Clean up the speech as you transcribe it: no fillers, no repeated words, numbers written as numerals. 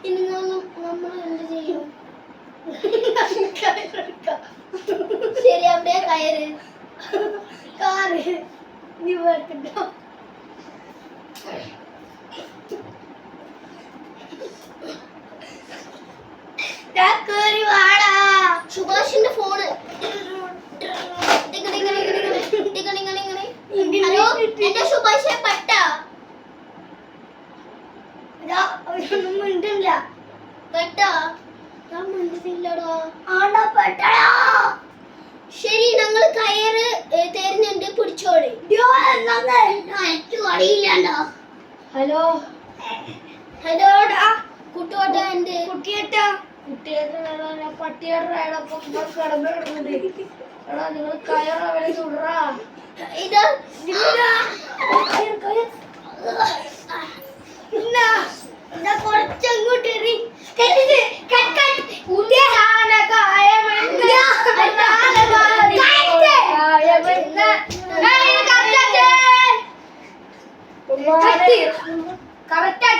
ഇനി നമ്മൾ എന്ത് ചെയ്യും? ശരി, അവിടെ കയറ്. കാറ് നീ വെക്കട്ടോ. കേറി വാടാ. സുഭാഷിന്റെ ഫോണ്. ഹലോ, എന്റെ സുഭാഷെ പട്ട. ഒന്നും മിണ്ടില്ല. പെട്ട ഞാൻ മിണ്ടുന്നില്ലടാ. ആണ്ടാ പെട്ടടാ. ശരി, ഞങ്ങൾ കയറ് തരുന്നുണ്ട്, പിടിച്ചോളി. എനിക്ക് വടിയില്ലണ്ടോ. ഹലോ ഹലോടാ. കുട്ടിയോട്ടാ എന്റെ കുട്ടിയേട്ടാ. കുട്ടിയേട്ട പട്ടിയേട്ടാ. കിടന്നിടുന്നുണ്ട്. എടാ നിങ്ങൾ കയറ വരെ ചുടറാ. ഇതാ കുറച്ചങ്ങോട്ട് കറക്റ്റാ.